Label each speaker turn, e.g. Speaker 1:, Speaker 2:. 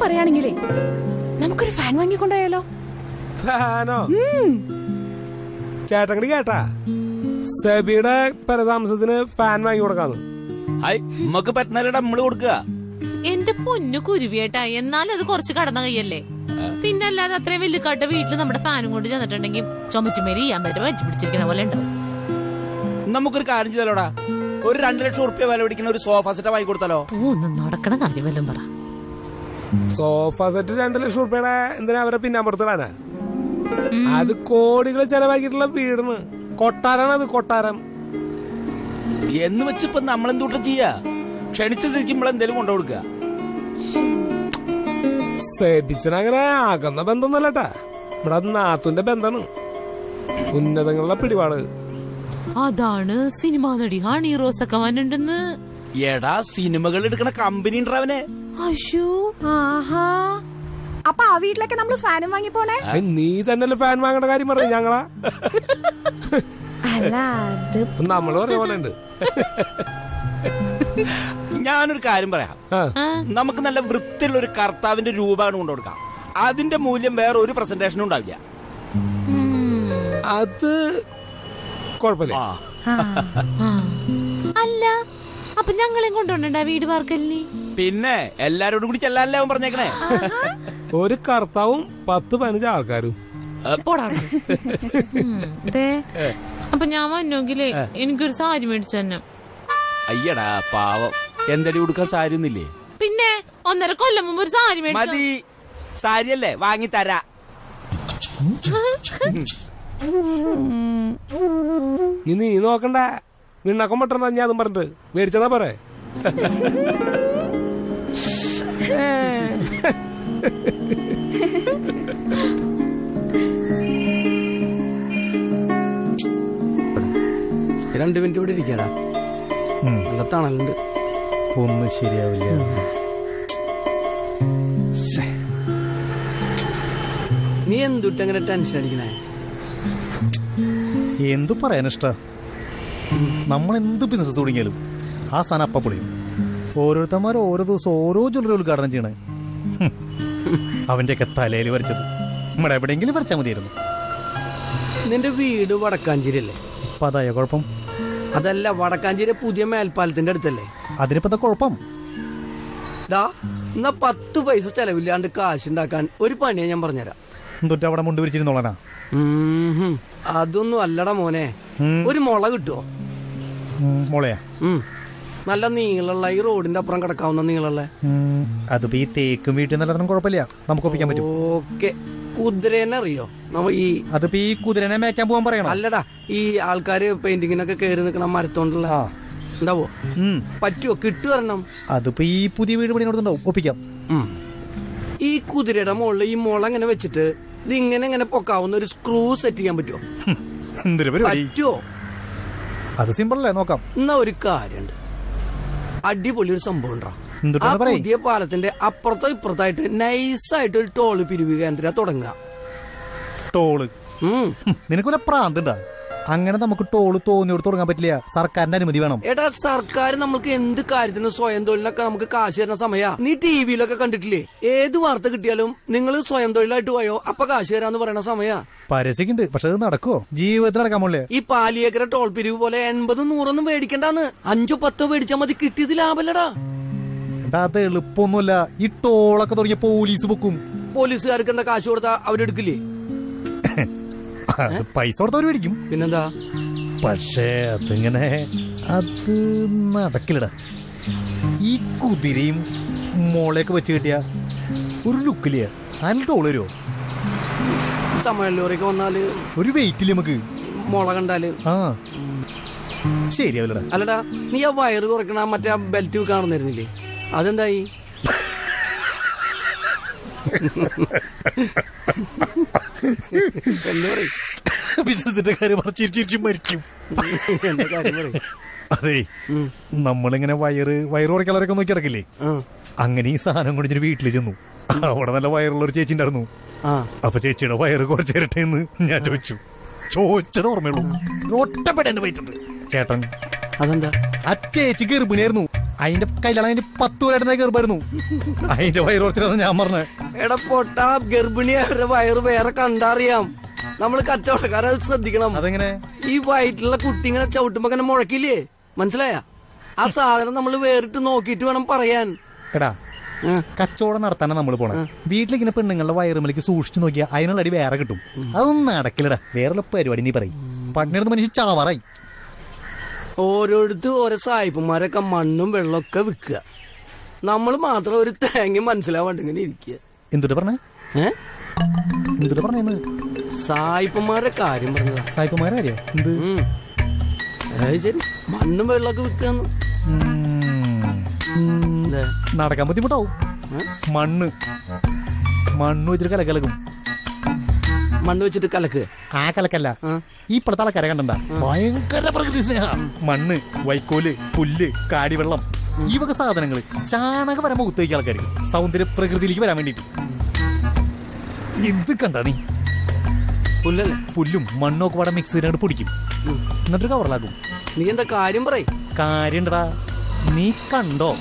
Speaker 1: പറയുകയാണെങ്കിലേ നമുക്കൊരു ഫാൻ വാങ്ങിക്കൊണ്ടായാലോ?
Speaker 2: ഫാനോ? ചേട്ടങ്ങടി കേട്ടാ സെബിയുടെ പരതാമസത്തിന് ഫാൻ വാങ്ങി കൊടുക്കാന്ന്.
Speaker 3: നമുക്ക് പറ്റുന്നല്ലടാ നമ്മള് കൊടുക്കുക.
Speaker 4: എന്റെ പൊന്നു കുരുവിയേട്ടാ, എന്നാലും അത് കുറച്ച് കടന്ന കൈയല്ലേ. പിന്നെ അല്ലാതെ അത്രയും വെല്ലുക്കാട്ട വീട്ടില് നമ്മുടെ ഫാനും കൊണ്ട് ചെന്നിട്ടുണ്ടെങ്കിൽ ചുമറ്റുമേരി ചെയ്യാൻ പറ്റും പറ്റി പിടിച്ചിരിക്കണ പോലെ ഉണ്ടാവും.
Speaker 3: നമുക്കൊരു കാര്യം ചെയ്താലോടാ, ഒരു 2 ലക്ഷം ഉറുപ്പ്യ വില പിടിക്കുന്ന ഒരു സോഫ സെറ്റ് വാങ്ങി കൊടുത്താലോ?
Speaker 4: നടക്കണ കാര്യം വല്ലതും പറ.
Speaker 2: സോഫ സെറ്റ് 2 ലക്ഷം ഉറുപ്പ്യയുടെ എന്തിനാ അവരെ പിന്നാമ്പുറത്തിടാനാ? അത് കോടികൾ ചെലവാക്കിയിട്ടുള്ള വീടിന് കൊട്ടാരാണ്. അത് കൊട്ടാരം
Speaker 3: എന്ന് വെച്ചിപ്പോ നമ്മളെന്തൂട്ടം ചെയ്യാ? ക്ഷണിച്ചു തിരിക്കുമ്പോൾ എന്തേലും കൊണ്ടുകൊടുക്കുക.
Speaker 2: സേബിച്ചനങ്ങനെ ആകുന്ന ബന്ധമൊന്നുമല്ലട്ടാ, ഇവിടെ നാത്തുന്റെ ബന്ധാണ്. ഉന്നതങ്ങളുടെ പിടിപാട്.
Speaker 4: അതാണ് സിനിമാ നടി ഹണി റോസ് ഒക്കെ വന്നിട്ടുണ്ടെന്ന്.
Speaker 3: എടാ സിനിമകൾ എടുക്കണ കമ്പനി ഉണ്ടവനെ.
Speaker 1: ആഹാ, അപ്പൊ ആ വീട്ടിലൊക്കെ നമ്മള് ഫാനും വാങ്ങി പോണേ?
Speaker 2: നീ തന്നെ ഫാൻ വാങ്ങേണ്ട കാര്യം പറഞ്ഞു ഞങ്ങളാ.
Speaker 1: അല്ല,
Speaker 2: നമ്മള് പറഞ്ഞ പോലെ ഉണ്ട്.
Speaker 3: ഞാനൊരു കാര്യം പറയാം, നമുക്ക് നല്ല വൃത്തിയുള്ള ഒരു കർത്താവിന്റെ രൂപമാണ് കൊണ്ടുകൊടുക്കാം. അതിന്റെ മൂല്യം വേറെ ഒരു പ്രസന്റേഷനും ഉണ്ടാവില്ല.
Speaker 2: അത് കുഴപ്പമില്ല.
Speaker 4: അല്ല, അപ്പൊ ഞങ്ങളെയും കൊണ്ടുപോണ്ട വീട് പാർക്കലിന്?
Speaker 3: പിന്നെ എല്ലാരോടും കൂടി ചെല്ലാനല്ലേ അവൻ പറഞ്ഞേക്കണേ.
Speaker 2: ഒരു കർത്താവും 10-15 ആൾക്കാരും.
Speaker 4: അപ്പൊ ഞാൻ വന്നെങ്കിലേ എനിക്കൊരു സാരി മേടിച്ചു തന്നെ.
Speaker 3: അയ്യടാ പാവം, എന്തടി കൊടുക്കാൻ സാരി ഒന്നില്ലേ?
Speaker 4: പിന്നെ 1.5 കൊല്ലം മുമ്പ് ഒരു സാരി മേടിച്ചു.
Speaker 3: മതി, സാരിയല്ലേ വാങ്ങി തരാ.
Speaker 2: നീ നോക്കണ്ട, നിണ്ണക്കം പെട്ടെന്ന് ഞാൻ അതും പറഞ്ഞിട്ട് മേടിച്ചതാ പറ.
Speaker 5: രണ്ട് മിനിറ്റ് ഇവിടെ ഇരിക്കടാ, നല്ല തണലുണ്ട്.
Speaker 6: ഒന്നും ശരിയാവില്ല.
Speaker 5: നീ എന്തുട്ടെങ്ങനെ ടെൻഷൻ അടിക്കണേ?
Speaker 6: എന്തു പറയാനിഷ്ട, നമ്മൾ എന്ത് ബിസിനസ് തുടങ്ങിയാലും ആ സാധനം അപ്പ പൊളിയും. ഓരോരുത്തന്മാർ ഓരോ ദിവസം ഓരോ ജ്വല്ലറി ഉദ്ഘാടനം ചെയ്യണേ. അവന്റെയൊക്കെ തലയിൽ വരച്ചത് നമ്മുടെ എവിടെയെങ്കിലും വരച്ചാൽ മതിയായിരുന്നു.
Speaker 5: നിന്റെ വീട് വടക്കാഞ്ചേരി അല്ലേ?
Speaker 6: അപ്പൊ അതായ കുഴപ്പം?
Speaker 5: അതല്ല, വടക്കാഞ്ചേരി പുതിയ മേൽപ്പാലത്തിന്റെ അടുത്തല്ലേ?
Speaker 6: അതിനിപ്പോ കുഴപ്പം?
Speaker 5: എന്നാ 10 പൈസ ചെലവില്ലാണ്ട് കാശുണ്ടാക്കാൻ ഒരു പണിയെ ഞാൻ പറഞ്ഞുതരാം.
Speaker 6: എന്തൊട്ട് അവിടെ മുണ്ട് വിരിച്ചിരുന്നോളാനാ?
Speaker 5: അതൊന്നും അല്ലടാ മോനെ. ഒരു മുള കിട്ടുവോ?
Speaker 6: മുളയാ?
Speaker 5: നല്ല നീളമുള്ള, ഈ റോഡിന്റെ അപ്പുറം കിടക്കാവുന്ന നീളമുള്ള.
Speaker 6: അതിപ്പോ ഈ തേക്കും വീട്ടിൽ നിന്നല്ലാതെ കുഴപ്പമില്ല, നമുക്ക് ഒപ്പിക്കാൻ പറ്റും.
Speaker 5: ഓക്കെ. കുതിരേനെ അറിയോ?
Speaker 6: അതിപ്പോ ഈ കുതിരനെ മേക്കാൻ പോകാൻ പറയണം.
Speaker 5: അല്ലടാ, ഈ ആൾക്കാര് പെയിന്റിങ്ങിനൊക്കെ കേറി നിക്കണ മരത്തോണ്ടുള്ള ഉണ്ടാവോ? പറ്റുവോ? കിട്ടുവരണം.
Speaker 6: അതിപ്പോ ഈ പുതിയ വീട് പണിയോടുണ്ടാവും, ഒപ്പിക്കാം.
Speaker 5: ഈ കുതിരയുടെ മുകളിൽ ഈ മുള ഇങ്ങനെ വെച്ചിട്ട് ഇത് ഇങ്ങനെ പൊക്കാവുന്ന ഒരു സ്ക്രൂ സെറ്റ് ചെയ്യാൻ പറ്റുമോ? പറ്റുവോ?
Speaker 6: അത് സിമ്പിൾ അല്ലേ, നോക്കാം.
Speaker 5: എന്നാ ഒരു കാര്യണ്ട്, അടിപൊളി ഒരു സംഭവം ഉണ്ടാ. പുതിയ പാലത്തിന്റെ അപ്പുറത്തോ ഇപ്പുറത്തായിട്ട് നൈസായിട്ട് ഒരു ടോള് പിരിവ് കേന്ദ്രം തുടങ്ങുക.
Speaker 6: ടോള്? നിനക്ക് വല്ല പ്രാന്തുണ്ടാ? അങ്ങനെ നമുക്ക് ടോള് തോന്നിയോട് തുടങ്ങാൻ പറ്റില്ല, സർക്കാരിന്റെ അനുമതി വേണം.
Speaker 5: എടാ, സർക്കാർ നമുക്ക് എന്ത് കാര്യത്തിനും സ്വയം തൊഴിലിനൊക്കെ നമുക്ക് കാശ് തരുന്ന സമയാ. നീ ടിവിയിലൊക്കെ കണ്ടിട്ടില്ലേ? ഏത് വാർത്ത കിട്ടിയാലും നിങ്ങൾ സ്വയം തൊഴിലായിട്ട് പോയോ അപ്പൊ കാശ് തരാന്ന് പറയുന്ന സമയാ.
Speaker 6: പരസ്യൊക്കെ പക്ഷെ അത് നടക്കുവോ? ജീവിതത്തിൽ നടക്കാൻ പോലേ.
Speaker 5: ഈ പാലിയേക്കര ടോൾ പിരിവ് പോലെ 80-100 മേടിക്കണ്ടാന്ന്. 5-10 മേടിച്ചാൽ മതി, കിട്ടിയത് ലാഭല്ലടാ.
Speaker 6: അത് എളുപ്പമൊന്നുമല്ല. ഈ ടോളൊക്കെ തുടങ്ങിയ പോലീസ് പൊക്കും.
Speaker 5: പോലീസുകാർക്ക് എന്താ കാശ് കൊടുത്താ അവരെടുക്കില്ലേ?
Speaker 6: പൈസ കൊടുത്തവർ മേടിക്കും.
Speaker 5: പിന്നെന്താ?
Speaker 6: പക്ഷേ അതിങ്ങനെ അത് നടക്കില്ലടാ. ഈ കുതിരയും മോളെയൊക്കെ വെച്ച് കിട്ടിയ ഒരു ലുക്കില്ല. അതിൽ ടോള് വരുമോ?
Speaker 5: തമിഴ് ലോറിയൊക്കെ വന്നാല്
Speaker 6: ഒരു വെയിറ്റില്ല നമുക്ക്.
Speaker 5: മുള കണ്ടാല്
Speaker 6: ശരിയാവില്ലടാ.
Speaker 5: അല്ലടാ, നീ ആ വയറ് കുറയ്ക്കണ മറ്റേ ബെൽറ്റ് കാണുന്നിരുന്നില്ലേ? അതെന്തായി?
Speaker 6: ബിസിനസിന്റെ കാര്യം ചിരിച്ചു മരിക്കും. അതെ, നമ്മളിങ്ങനെ വയറ് കുറയ്ക്കാളൊക്കെ നോക്കി കിടക്കില്ലേ? അങ്ങനെ ഈ സാധനം കൊണ്ടിട്ട് വീട്ടിൽ ചെന്നു. അവിടെ നല്ല വയറുള്ള ഒരു ചേച്ചി ഉണ്ടായിരുന്നു. അപ്പൊ ചേച്ചിയുടെ വയറ് കുറച്ച് തരട്ടെ എന്ന് ഞാൻ ചോദിച്ചത് ഓർമ്മയുള്ളൂ. ഒറ്റപ്പെടെ എന്നെ പറ്റുന്നത് ചേട്ടൻ.
Speaker 5: അതെന്താ?
Speaker 6: ആ ചേച്ചി ഗർഭിണിയായിരുന്നു. അതിന്റെ കയ്യിലാണ് അതിന്റെ 10 വരായിട്ട് ഗർഭായിരുന്നു. അതിന്റെ വയറ് കുറച്ചിട്ടാണ് ഞാൻ പറഞ്ഞത്.
Speaker 5: എടാ പൊട്ടാ, ഗർഭിണിയായവരുടെ വയറ് വേറെ കണ്ടറിയാം. നമ്മള് കച്ചവടക്കാരെ ശ്രദ്ധിക്കണം.
Speaker 6: അതെങ്ങനെ?
Speaker 5: ഈ വയറ്റിലുള്ള കുട്ടി ഇങ്ങനെ ചവിട്ടുമ്പോ അങ്ങനെ മുഴക്കില്ലേ, മനസ്സിലായ? ആ സാധനം നമ്മൾ വേറിട്ട് നോക്കിയിട്ട് വേണം പറയാൻ.
Speaker 6: എടാ, കച്ചവടം നടത്താനാ നമ്മൾ പോണേ. വീട്ടിലിങ്ങനെ പെണ്ണുങ്ങളുടെ വയറുമലേക്ക് സൂക്ഷിച്ചു നോക്കിയാ അതിനുള്ള അടി വേറെ കിട്ടും. അതൊന്നും നടക്കില്ലടാ. വേറെ പരിപാടി നീ പറയും. പട്ടിണിയെടുത്ത് മനുഷ്യ ചാവറായി.
Speaker 5: ഓരോരുത്തർ ഓരോ സായിപ്പന്മാരൊക്കെ മണ്ണും വെള്ളമൊക്കെ വിൽക്കുക. നമ്മൾ മാത്രം ഒരു തേങ്ങ മനസ്സിലാവാണ്ട് ഇങ്ങനെ ഇരിക്കുക.
Speaker 6: എന്തുട്ട് പറഞ്ഞേ? എന്തുട്ട് പറഞ്ഞേന്ന്?
Speaker 5: സായിപ്പന്മാരുടെ കാര്യം പറഞ്ഞതാ.
Speaker 6: സായിപ്പന്മാരോ? എന്ത്?
Speaker 5: ശരി, മണ്ണും വെള്ളമൊക്കെ വിൽക്കാന്ന്
Speaker 6: നടക്കാൻ ബുദ്ധിമുട്ടാവും. മണ്ണ് വെച്ചിട്ട് കലക്കലക്കും.
Speaker 5: മണ്ണ് വെച്ചിട്ട് കലക്ക്?
Speaker 6: ആ കലക്കല്ല, ഈ ഇപ്പോഴത്തെ ആൾക്കാരെ കണ്ട ഭയങ്കര പ്രകൃതി സ്നേഹ. മണ്ണ്, വൈക്കോല്, പുല്ല്, കാടിവെള്ളം, ഈ വക സാധനങ്ങള് ചാണകം വരാൻ മുഖത്ത് വയ്ക്കുക ആൾക്കാർ സൗന്ദര്യ പ്രകൃതിയിലേക്ക് വരാൻ വേണ്ടിട്ട്. ഇത് കണ്ട നീ?
Speaker 5: പുല്ലല്ലേ?
Speaker 6: പുല്ലും മണ്ണും ഒക്കെ ഇവിടെ മിക്സ് ചെയ്തിട്ട് പൊടിക്കും, എന്നിട്ട് കവറിലാക്കും.
Speaker 5: നീ എന്താ കാര്യം പറയും?
Speaker 6: കാര്യം നീ കണ്ടോ?